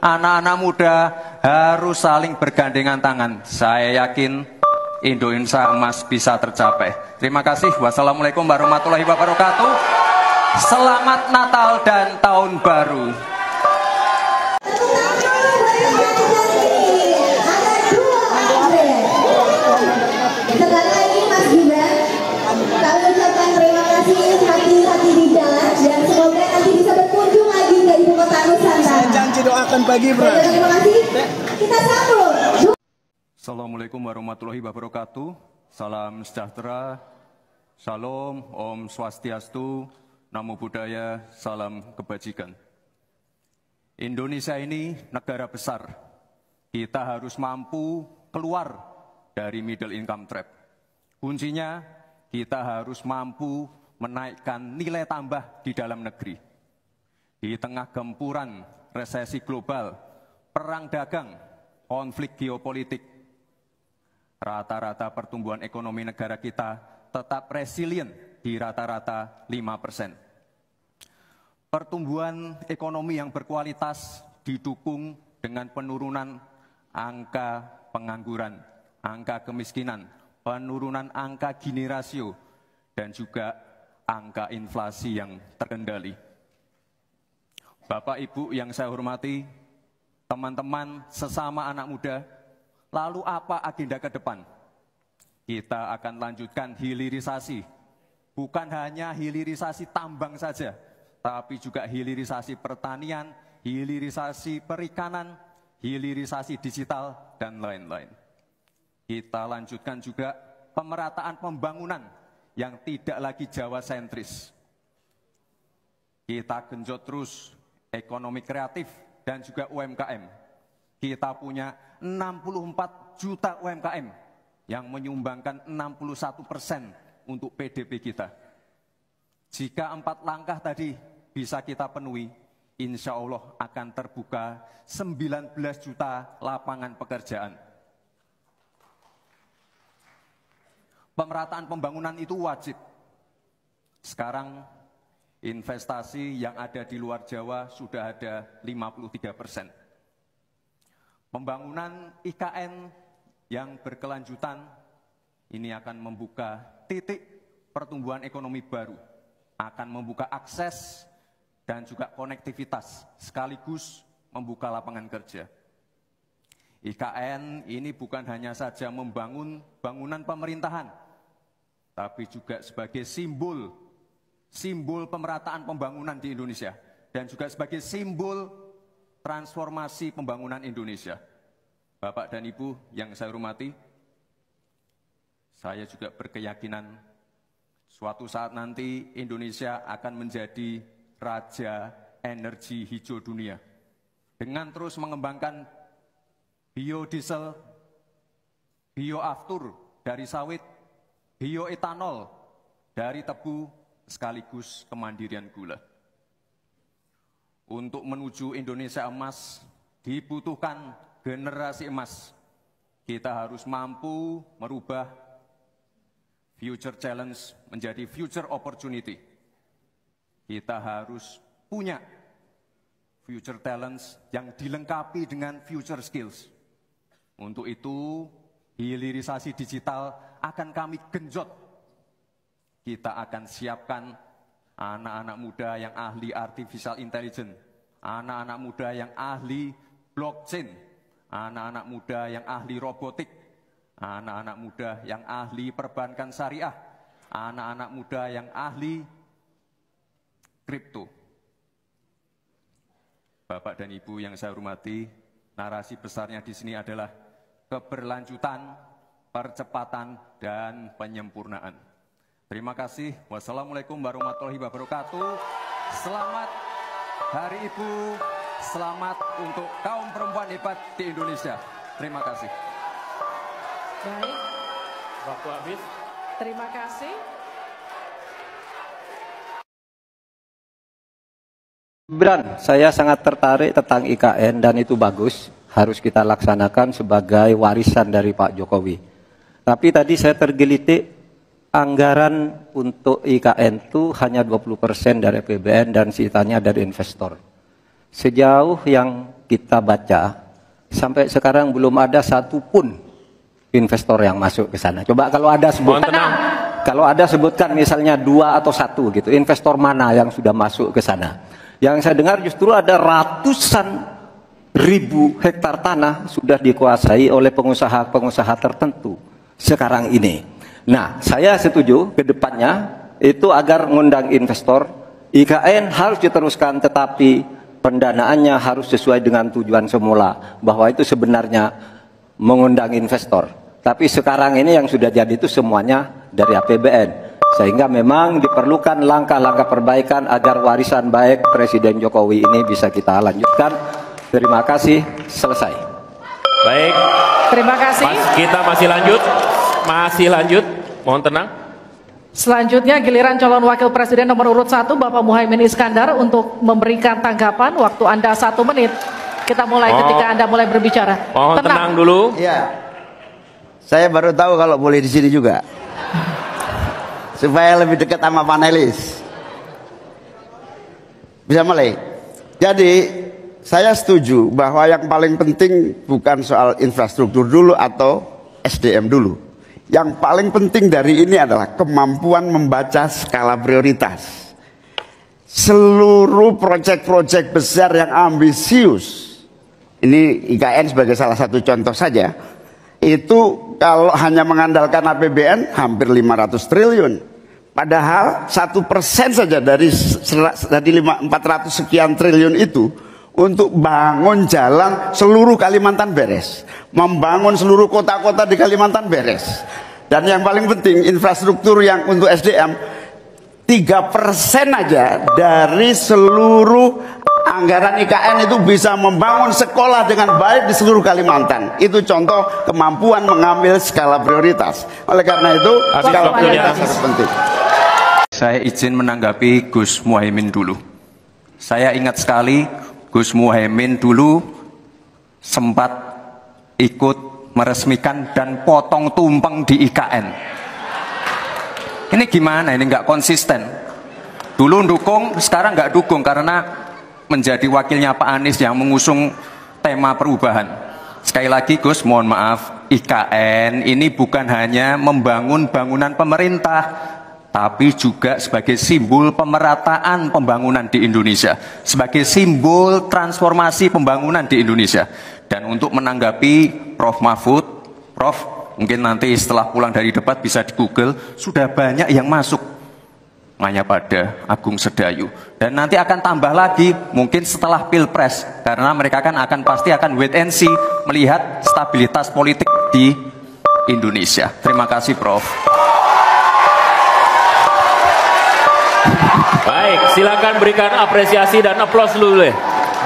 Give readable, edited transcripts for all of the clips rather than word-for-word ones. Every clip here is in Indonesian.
anak-anak muda harus saling bergandengan tangan. Saya yakin Indonesia Emas bisa tercapai. Terima kasih. Wassalamualaikum warahmatullahi wabarakatuh. Selamat Natal dan Tahun Baru. Sekali lagi Mas Gibran, kami ucapkan terima kasih, hati-hati di jalan, dan semoga nanti bisa berkunjung lagi ke Ibu Kota Nusantara. Saya janji doakan Pak Gibran. Terima kasih. Kita sambut. Assalamualaikum warahmatullahi wabarakatuh. Salam sejahtera, Shalom, Om Swastiastu, Namo Buddhaya, salam kebajikan. Indonesia ini negara besar. Kita harus mampu keluar dari middle income trap. Kuncinya, kita harus mampu menaikkan nilai tambah di dalam negeri. Di tengah gempuran resesi global, perang dagang, konflik geopolitik, rata-rata pertumbuhan ekonomi negara kita tetap resilient di rata-rata 5%. Pertumbuhan ekonomi yang berkualitas didukung dengan penurunan angka pengangguran, angka kemiskinan, penurunan angka Gini rasio, dan juga angka inflasi yang terkendali. Bapak Ibu yang saya hormati, teman-teman sesama anak muda, lalu apa agenda ke depan? Kita akan lanjutkan hilirisasi, bukan hanya hilirisasi tambang saja, tapi juga hilirisasi pertanian, hilirisasi perikanan, hilirisasi digital, dan lain-lain. Kita lanjutkan juga pemerataan pembangunan yang tidak lagi Jawa sentris. Kita genjot terus ekonomi kreatif dan juga UMKM. Kita punya 64 juta UMKM yang menyumbangkan 61% untuk PDB kita. Jika 4 langkah tadi bisa kita penuhi, insya Allah akan terbuka 19 juta lapangan pekerjaan. Pemerataan pembangunan itu wajib. Sekarang investasi yang ada di luar Jawa sudah ada 53%. Pembangunan IKN yang berkelanjutan ini akan membuka titik pertumbuhan ekonomi baru, akan membuka akses dan juga konektivitas, sekaligus membuka lapangan kerja. IKN ini bukan hanya saja membangun bangunan pemerintahan, tapi juga sebagai simbol pemerataan pembangunan di Indonesia, dan juga sebagai simbol transformasi pembangunan Indonesia. Bapak dan Ibu yang saya hormati, saya juga berkeyakinan suatu saat nanti Indonesia akan menjadi raja energi hijau dunia. Dengan terus mengembangkan biodiesel, bioaftur dari sawit, bioetanol dari tebu, sekaligus kemandirian gula. Untuk menuju Indonesia emas dibutuhkan generasi emas. Kita harus mampu merubah future challenge menjadi future opportunity. Kita harus punya future talents yang dilengkapi dengan future skills. Untuk itu, hilirisasi digital akan kami genjot. Kita akan siapkan anak-anak muda yang ahli artificial intelligence, anak-anak muda yang ahli blockchain, anak-anak muda yang ahli robotik, anak-anak muda yang ahli perbankan syariah, anak-anak muda yang ahli kripto. Bapak dan Ibu yang saya hormati, narasi besarnya di sini adalah keberlanjutan, percepatan, dan penyempurnaan. Terima kasih. Wassalamualaikum warahmatullahi wabarakatuh. Selamat Hari Ibu. Selamat untuk kaum perempuan hebat di Indonesia. Terima kasih. Baik. Waktu habis. Terima kasih. Gibran, saya sangat tertarik tentang IKN dan itu bagus, harus kita laksanakan sebagai warisan dari Pak Jokowi. Tapi tadi saya tergelitik, anggaran untuk IKN itu hanya 20% dari APBN dan sisanya dari investor. sejauh yang kita baca, sampai sekarang belum ada satupun investor yang masuk ke sana. Coba kalau ada sebutkan misalnya 2 atau 1 gitu, investor mana yang sudah masuk ke sana. Yang saya dengar justru ada ratusan ribu hektar tanah sudah dikuasai oleh pengusaha-pengusaha tertentu sekarang ini. Nah, saya setuju ke depannya itu agar mengundang investor, IKN harus diteruskan, tetapi pendanaannya harus sesuai dengan tujuan semula, bahwa itu sebenarnya mengundang investor. Tapi sekarang ini yang sudah jadi itu semuanya dari APBN. Sehingga memang diperlukan langkah-langkah perbaikan agar warisan baik Presiden Jokowi ini bisa kita lanjutkan. Terima kasih, selesai. Baik. Terima kasih. Kita masih lanjut. Mohon tenang. Selanjutnya giliran calon wakil presiden nomor urut 1 Bapak Muhaimin Iskandar untuk memberikan tanggapan. Waktu Anda 1 menit. Kita mulai ketika Anda mulai berbicara. Mohon tenang dulu. Iya. Saya baru tahu kalau boleh di sini juga. Supaya lebih dekat sama panelis. Bisa mulai. Jadi saya setuju bahwa yang paling penting bukan soal infrastruktur dulu atau SDM dulu. Yang paling penting dari ini adalah kemampuan membaca skala prioritas. Seluruh proyek-proyek besar yang ambisius, ini IKN sebagai salah satu contoh saja, itu kalau hanya mengandalkan APBN hampir 500 triliun. Padahal 1% saja dari 400 sekian triliun itu untuk bangun jalan seluruh Kalimantan beres, membangun seluruh kota-kota di Kalimantan beres. Dan yang paling penting infrastruktur yang untuk SDM 3% aja dari seluruh anggaran IKN itu bisa membangun sekolah dengan baik di seluruh Kalimantan. Itu contoh kemampuan mengambil skala prioritas. Oleh karena itu skala prioritas sangat penting. Saya izin menanggapi Gus Muhaimin dulu. Saya ingat sekali Gus Muhaimin dulu sempat ikut meresmikan dan potong tumpeng di IKN. Ini gimana? Ini nggak konsisten. Dulu dukung, sekarang nggak dukung karena menjadi wakilnya Pak Anies yang mengusung tema perubahan. Sekali lagi Gus, mohon maaf, IKN ini bukan hanya membangun bangunan pemerintah, tapi juga sebagai simbol pemerataan pembangunan di Indonesia, sebagai simbol transformasi pembangunan di Indonesia. Dan untuk menanggapi Prof. Mahfud, Prof, mungkin nanti setelah pulang dari debat bisa di Google, sudah banyak yang masuk hanya pada Agung Sedayu. Dan nanti akan tambah lagi mungkin setelah Pilpres, karena mereka pasti akan wait and see melihat stabilitas politik di Indonesia. Terima kasih Prof. Baik, silakan berikan apresiasi dan aplaus dulu deh.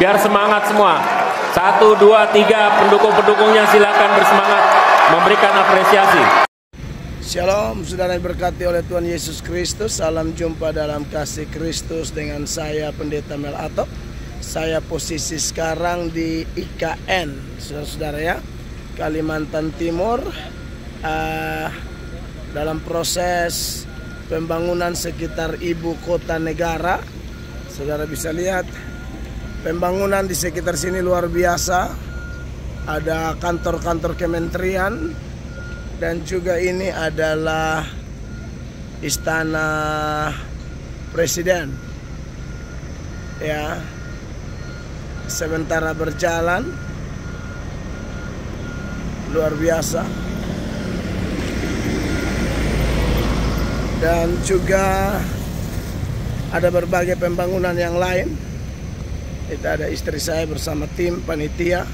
Biar semangat semua. 1, 2, 3 pendukung-pendukungnya silakan bersemangat memberikan apresiasi. Shalom, saudara yang diberkati oleh Tuhan Yesus Kristus. Salam jumpa dalam kasih Kristus dengan saya Pendeta Mel Atop. Saya posisi sekarang di IKN, saudara-saudara ya, Kalimantan Timur, dalam proses pembangunan sekitar ibu kota negara. Saudara bisa lihat pembangunan di sekitar sini luar biasa. Ada kantor-kantor kementerian dan juga ini adalah istana presiden. Ya. Sementara berjalan luar biasa. Dan juga ada berbagai pembangunan yang lain. Itu ada istri saya bersama tim panitia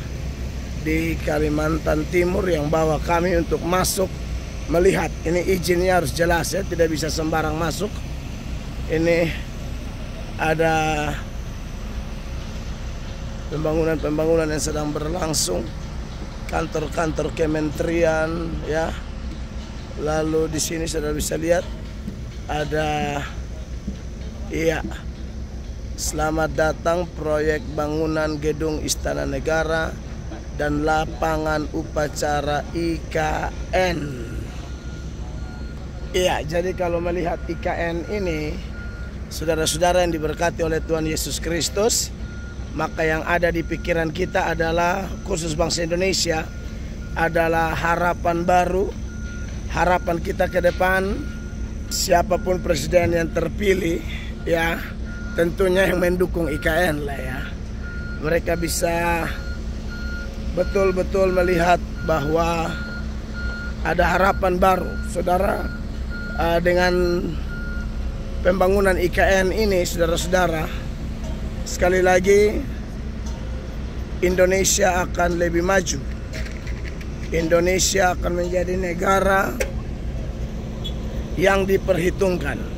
di Kalimantan Timur yang bawa kami untuk masuk melihat. Ini izinnya harus jelas ya, tidak bisa sembarang masuk. Ini ada pembangunan-pembangunan yang sedang berlangsung, kantor-kantor kementerian ya. Lalu di sini saudara bisa lihat ada selamat datang proyek bangunan gedung Istana Negara dan lapangan upacara IKN. Iya, jadi kalau melihat IKN ini, saudara-saudara yang diberkati oleh Tuhan Yesus Kristus, maka yang ada di pikiran kita adalah, khusus bangsa Indonesia, adalah harapan baru, harapan kita ke depan. Siapapun presiden yang terpilih, ya tentunya yang mendukung IKN lah ya. Mereka bisa betul-betul melihat bahwa ada harapan baru, saudara, dengan pembangunan IKN ini, saudara-saudara. Sekali lagi, Indonesia akan lebih maju. Indonesia akan menjadi negara yang diperhitungkan.